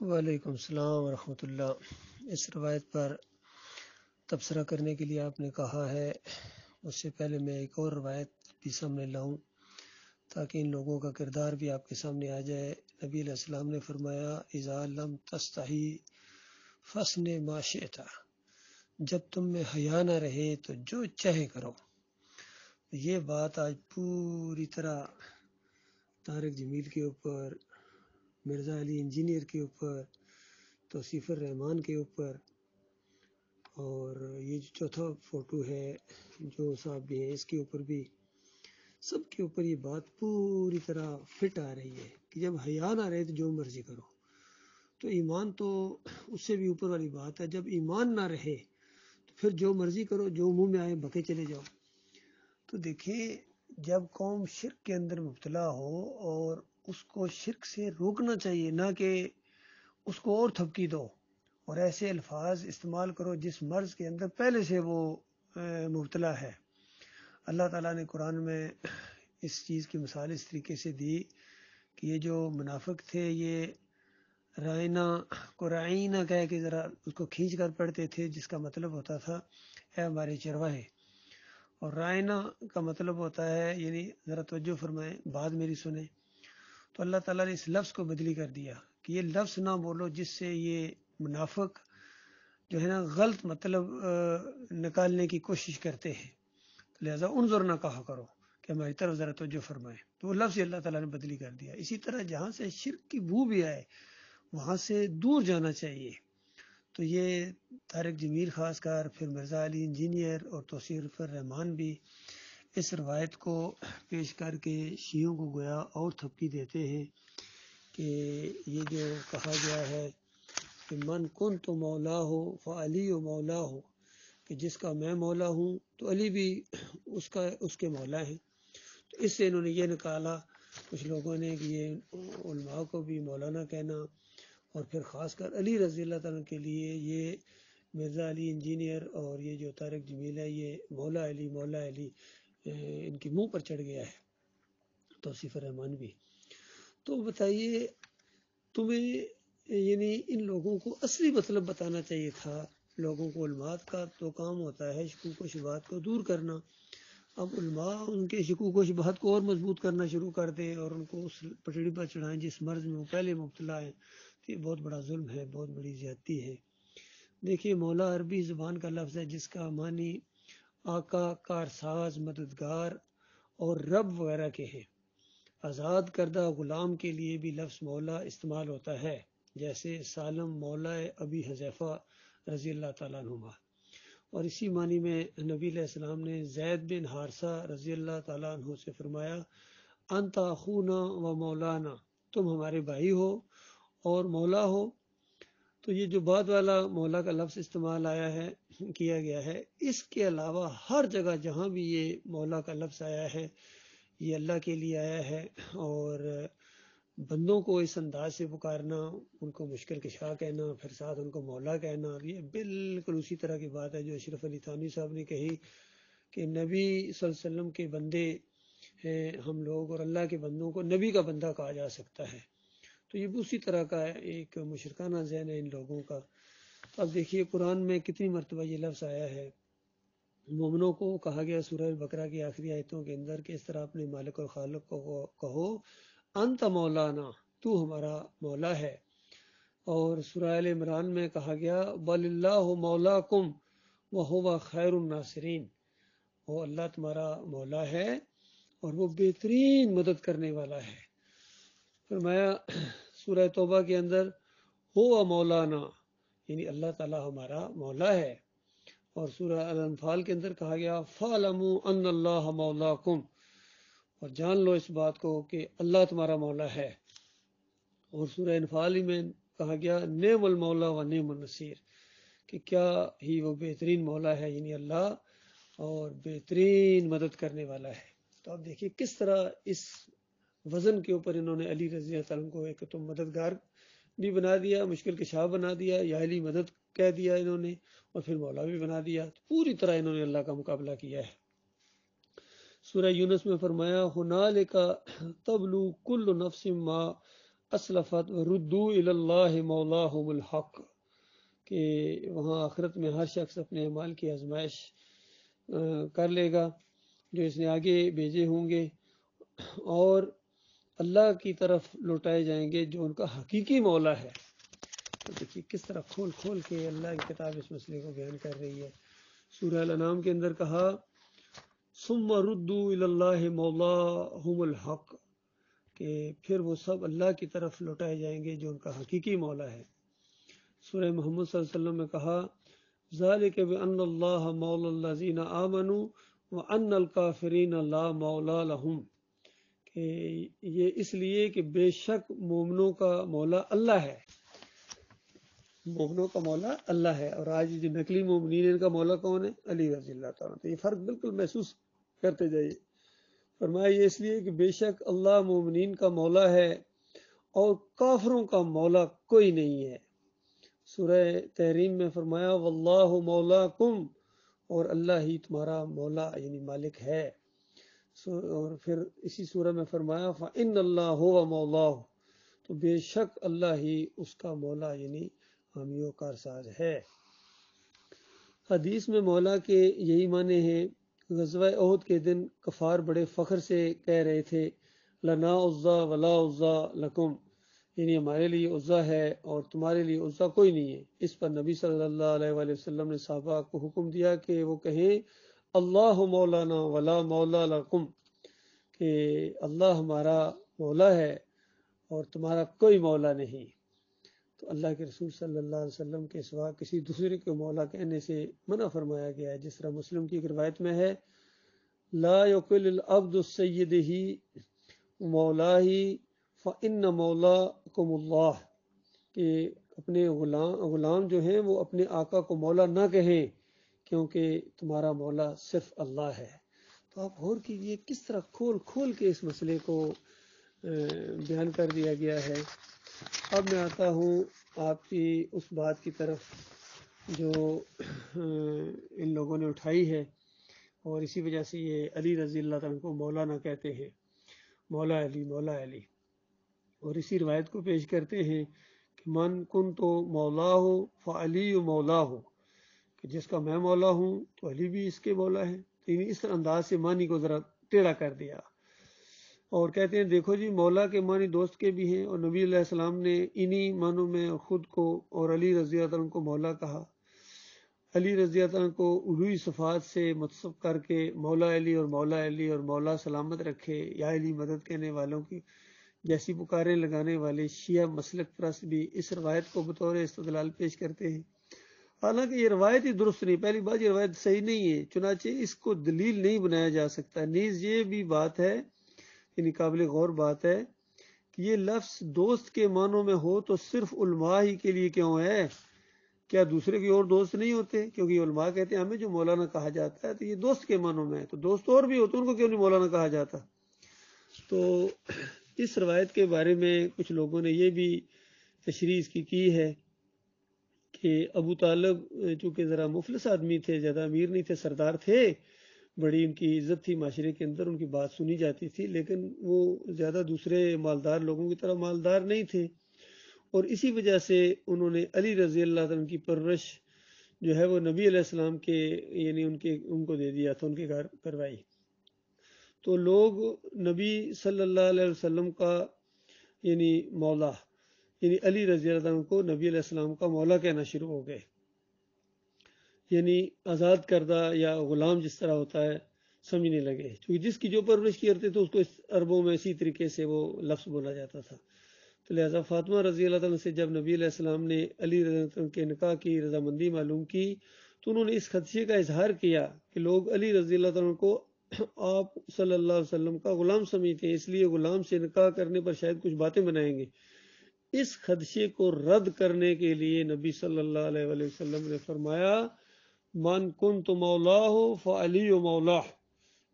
وعلیکم السلام ورحمۃ اللہ۔ اس روایت پر تبصرہ کرنے کے لیے آپ نے کہا ہے، اس سے پہلے میں ایک اور روایت بھی سامنے لاؤں تاکہ ان لوگوں کا کردار بھی آپ کے سامنے آ جائے۔ نبی علیہ السلام نے فرمایا اذا لم تستحی فاصنع ما شئت، جب تم میں حیا نہ رہے تو جو چاہے کرو۔ یہ بات آج پوری طرح طارق جمیل کے اوپر، مرزا علی انجینئر کے اوپر، توصیف الرحمان کے اوپر، اور یہ جو چوتھا فوٹو ہے جو صاحب بھی ہیں اس کے اوپر بھی، سب کے اوپر یہ بات پوری طرح فٹ آ رہی ہے کہ جب حیا نہ رہے تو جو مرضی کرو۔ تو ایمان تو اس سے بھی اوپر والی بات ہے، جب ایمان نہ رہے تو پھر جو مرضی کرو، جو منہ میں آئے بکے چلے جاؤ۔ تو دیکھیں، جب قوم شرک کے اندر مبتلا ہو اور اس کو شرک سے روکنا چاہیے، نہ کہ اس کو اور تھپکی دو اور ایسے الفاظ استعمال کرو جس مرض کے اندر پہلے سے وہ مبتلا ہے۔ اللہ تعالیٰ نے قرآن میں اس چیز کی مثال اس طریقے سے دی کہ یہ جو منافق تھے، یہ رائنا کو رعینہ کہہ کے ذرا اس کو کھینچ کر پڑھتے تھے، جس کا مطلب ہوتا تھا اے ہمارے چرواہے۔ اور رائنا کا مطلب ہوتا ہے، یعنی ذرا توجہ فرمائیں، بات میری سنیں، تو اللہ تعالیٰ نے اس لفظ کو بدلی کر دیا کہ یہ لفظ نہ بولو جس سے یہ منافق جو ہے نا غلط مطلب نکالنے کی کوشش کرتے ہیں، لہذا انظر نہ کہا کرو کہ ہماری طرف ذرا توجہ فرمائیں، تو وہ لفظ اللہ تعالیٰ نے بدلی کر دیا۔ اسی طرح جہاں سے شرک کی بو بھی آئے وہاں سے دور جانا چاہیے۔ تو یہ طارق جمیل خاص کر، پھر مرزا علی انجینئر اور توصیف الرحمان بھی اس روایت کو پیش کر کے شیعوں کو گویا اور تھپکی دیتے ہیں کہ یہ جو کہا گیا ہے کہ من کن تو مولا ہو فعلی و مولا ہو، کہ جس کا میں مولا ہوں تو علی بھی اس کے مولا ہیں۔ تو اس سے انہوں نے یہ نکالا کچھ لوگوں نے کہ یہ علماء کو بھی مولانا کہنا، اور پھر خاص کر علی رضی اللہ تعالیٰ کے لیے یہ مرزا علی انجینئر اور یہ جو طارق جمیل ہے یہ مولا علی ان کے منہ پر چڑھ گیا ہے، توصیف الرحمان بھی۔ تو بتائیے، تمہیں یعنی ان لوگوں کو اصلی مطلب بتانا چاہیے تھا۔ لوگوں کو، علماء کا تو کام ہوتا ہے شکوک و شبہات کو دور کرنا۔ اب علماء ان کے شکوک و شبہات کو اور مضبوط کرنا شروع کر دیں اور ان کو اس پٹڑی پر چڑھائیں جس مرض میں وہ پہلے مبتلا ہیں، تو یہ بہت بڑا ظلم ہے، بہت بڑی زیادتی ہے۔ دیکھیے، مولا عربی زبان کا لفظ ہے جس کا معنی آقا، کارساز، مددگار اور رب وغیرہ کے ہیں۔ آزاد کردہ غلام کے لیے بھی لفظ مولا استعمال ہوتا ہے، جیسے سالم مولا ابی حذیفہ رضی اللہ تعالیٰ عنہما۔ اور اسی معنی میں نبی علیہ السلام نے زید بن حارثہ رضی اللہ تعالیٰ عنہ سے فرمایا انت اخونا و مولانا، تم ہمارے بھائی ہو اور مولا ہو۔ تو یہ جو بعد والا مولا کا لفظ استعمال کیا گیا ہے، اس کے علاوہ ہر جگہ جہاں بھی یہ مولا کا لفظ آیا ہے یہ اللہ کے لیے آیا ہے، اور بندوں کو اس انداز سے پکارنا، ان کو مشکل کشا کہنا، پھر ساتھ ان کو مولا کہنا، یہ بالکل اسی طرح کی بات ہے جو اشرف علی تھانوی صاحب نے کہی کہ نبی صلی اللہ علیہ وسلم کے بندے ہیں ہم لوگ، اور اللہ کے بندوں کو نبی کا بندہ کہا جا سکتا ہے۔ تو یہ بھی اسی طرح کا ایک مشرکانہ ذہن ہے ان لوگوں کا۔ اب دیکھیے قرآن میں کتنی مرتبہ یہ لفظ آیا ہے۔ مومنوں کو کہا گیا سورہ البقرہ کی آخری آیتوں کے اندر کہ اس طرح اپنے مالک اور خالق کو کہو انت مولانا، تو ہمارا مولا ہے۔ اور سورہ آل عمران میں کہا گیا بل اللہ مولاکم وہو خیر الناصرین، وہ اللہ تمہارا مولا ہے اور وہ بہترین مدد کرنے والا ہے۔ فرمایا سورہ توبہ کے اندر ہو مولانا، یعنی اللہ تعالی ہمارا مولا ہے۔ اور سورہ الانفال کے اندر کہا گیا فَاعْلَمُوا أَنَّ اللَّهَ مَوْلَاكُمْ، اور جان لو اس بات کو کہ اللہ تمہارا مولا ہے۔ اور سورہ انفال میں کہا گیا نعم المولا و نعم النصیر، کہ کیا ہی وہ بہترین مولا ہے، یعنی اللہ، اور بہترین مدد کرنے والا ہے۔ تو اب دیکھیے کس طرح اس وزن کے اوپر انہوں نے علی رضی اللہ عنہ کو ایک تو مددگار بھی بنا دیا، مشکل کشا بنا دیا، یا علی مدد کہہ دیا انہوں نے، اور پھر مولا بھی بنا دیا۔ تو پوری طرح انہوں نے اللہ کا مقابلہ کیا ہے۔ سورہ یونس میں فرمایا ہنالک تبلو کل نفس ما اسلفت ردو الی اللہ مولاہم الحق، کہ وہاں آخرت میں ہر شخص اپنے اعمال کی آزمائش کر لے گا جو اس نے آگے بھیجے ہوں گے، اور اللہ کی طرف لوٹائے جائیں گے جو ان کا حقیقی مولا ہے۔ تو دیکھیے کس طرح کھول کھول کے اللہ کی کتاب اس مسئلے کو بیان کر رہی ہے۔ سورہ الانعام کے اندر کہا ثم ردوا الی اللہ مولاہم الحق، کہ پھر وہ سب اللہ کی طرف لوٹائے جائیں گے جو ان کا حقیقی مولا ہے۔ سورہ محمد صلی اللہ علیہ وسلم میں کہا ذالک بان اللہ مولا الذین آمنوا وان الکافرین لا مولا لہم، کہ یہ اس لیے کہ بے شک مومنوں کا مولا اللہ ہے، مومنوں کا مولا اللہ ہے، اور آج جو نقلی مومنین ان کا مولا کون ہے؟ علی رضی اللہ تعالیٰ۔ تو یہ فرق بالکل محسوس کرتے جائیے۔ فرمایا یہ اس لیے کہ بے شک اللہ مومنین کا مولا ہے اور کافروں کا مولا کوئی نہیں ہے۔ سورہ تحریم میں فرمایا واللہ مولاکم، اور اللہ ہی تمہارا مولا یعنی مالک ہے۔ اور پھر اسی سورہ میں فرمایا فإن اللہ هو مولاه، تو بے شک اللہ ہی اس کا مولا یعنی حامی و کارساز ہے۔ حدیث میں مولا کے یہی معنی ہیں۔ غزوہ احد کے دن کفار بڑے فخر سے کہہ رہے تھے لنا عزا ولا عزا لکم، یعنی ہمارے لیے عزا ہے اور تمہارے لیے عزا کوئی نہیں ہے۔ اس پر نبی صلی اللہ علیہ وآلہ وسلم نے صحابہ کو حکم دیا کہ وہ کہیں اللہ مولانا ولا مولا لکم، کہ اللہ ہمارا مولا ہے اور تمہارا کوئی مولا نہیں۔ تو اللہ کے رسول صلی اللہ علیہ وسلم کے سوا کسی دوسرے کو مولا کہنے سے منع فرمایا گیا ہے، جس طرح مسلم کی ایک روایت میں ہے لا یقل العبد سیدہ مولاہ فإن مولاکم اللہ، کہ اپنے غلام جو ہیں وہ اپنے آقا کو مولا نہ کہیں کیونکہ تمہارا مولا صرف اللہ ہے۔ تو آپ غور کیجئے کس طرح کھول کھول کے اس مسئلے کو بیان کر دیا گیا ہے۔ اب میں آتا ہوں آپ کی اس بات کی طرف جو ان لوگوں نے اٹھائی ہے، اور اسی وجہ سے یہ علی رضی اللہ عنہ کو مولا نہ کہتے ہیں، مولا علی مولا علی، اور اسی روایت کو پیش کرتے ہیں کہ من کن تو مولا ہو فعلی مولا ہو، کہ جس کا میں مولا ہوں تو علی بھی اس کے مولا ہے۔ یعنی اس انداز سے معنی کو ذرا ٹیڑھا کر دیا، اور کہتے ہیں دیکھو جی مولا کے معنی دوست کے بھی ہیں، اور نبی علیہ السلام نے انہی معنوں میں خود کو اور علی رضی اللہ عنہ کو مولا کہا۔ علی رضی اللہ عنہ کو الوہی صفات سے متصف کر کے مولا علی اور مولا سلامت رکھے یا علی مدد کہنے والوں کی جیسی پکاریں لگانے والے شیعہ مسلک پرست بھی اس روایت کو بطور استدلال پیش کرتے ہیں، حالانکہ یہ روایت ہی درست نہیں۔ پہلی بات یہ روایت صحیح نہیں ہے، چنانچہ اس کو دلیل نہیں بنایا جا سکتا۔ نیز یہ بھی بات ہے، یعنی قابل غور بات ہے، کہ یہ لفظ دوست کے معنوں میں ہو تو صرف علماء ہی کے لیے کیوں ہے؟ کیا دوسرے کے اور دوست نہیں ہوتے؟ کیونکہ علماء کہتے ہیں ہمیں جو مولانا کہا جاتا ہے تو یہ دوست کے معنوں میں ہے، تو دوست اور بھی ہوتے ان کو کیوں نہیں مولانا کہا جاتا؟ تو اس روایت کے بارے میں کچھ لوگوں نے یہ بھی تشریح اس کی ہے کہ ابو طالب چونکہ ذرا مفلس آدمی تھے، زیادہ امیر نہیں تھے، سردار تھے، بڑی ان کی عزت تھی معاشرے کے اندر، ان کی بات سنی جاتی تھی، لیکن وہ زیادہ دوسرے مالدار لوگوں کی طرح مالدار نہیں تھے، اور اسی وجہ سے انہوں نے علی رضی اللہ عنہ کی پرورش جو ہے وہ نبی علیہ السلام کے یعنی ان کو دے دیا تھا، ان کے گھر کروائی۔ تو لوگ نبی صلی اللہ علیہ وسلم کا یعنی مولا یعنی علی رضی اللہ عنہ کو نبی علیہ السلام کا مولا کہنا شروع ہو گئے، یعنی آزاد کردہ یا غلام جس طرح ہوتا ہے سمجھنے لگے، کیونکہ جس کی جو پرورش کی کرتے تو اس کو اس عربوں میں اسی طریقے سے وہ لفظ بولا جاتا تھا۔ تو لہٰذا فاطمہ رضی اللہ عنہ سے جب نبی علیہ السلام نے علی رضی اللہ عنہ کے نکاح کی رضامندی معلوم کی تو انہوں نے اس خدشے کا اظہار کیا کہ لوگ علی رضی اللہ عنہ کو آپ صلی اللہ علیہ وسلم کا غلام سمجھتے ہیں، اس لیے غلام سے نکاح کرنے پر شاید کچھ باتیں بنائیں گے۔ اس خدشے کو رد کرنے کے لیے نبی صلی اللہ علیہ وآلہ وسلم نے فرمایا من کنت مولاہ فعلی مولاہ،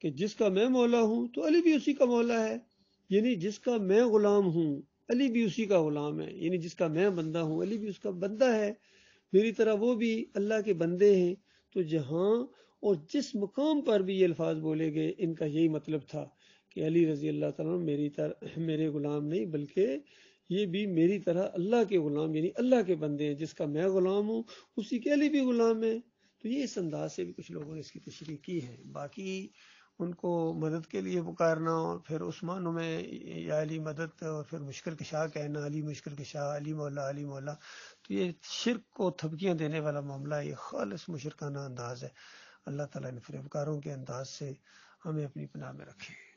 کہ جس کا میں مولا ہوں تو علی بھی اسی کا مولا ہے، یعنی جس کا میں غلام ہوں علی بھی اسی کا غلام ہے، یعنی جس کا میں بندہ ہوں علی بھی اس کا بندہ ہے، میری طرح وہ بھی اللہ کے بندے ہیں۔ تو جہاں اور جس مقام پر بھی یہ الفاظ بولے گئے ان کا یہی مطلب تھا کہ علی رضی اللہ تعالیٰ میرے غلام نہیں بلکہ یہ بھی میری طرح اللہ کے غلام یعنی اللہ کے بندے ہیں، جس کا میں غلام ہوں اسی کے علی بھی غلام ہے۔ تو یہ اس انداز سے بھی کچھ لوگوں نے اس کی تشریح کی ہے۔ باقی ان کو مدد کے لیے پکارنا اور پھر اس معنوں میں یا علی مدد اور پھر مشکل کشا کہنا، علی مشکل کشا، علی مولا، علی مولا، تو یہ شرک کو تھپکیاں دینے والا معاملہ ہے، یہ خالص مشرکانہ انداز ہے۔ اللہ تعالیٰ ان فریبکاروں کے انداز سے ہمیں اپنی پناہ میں رکھے۔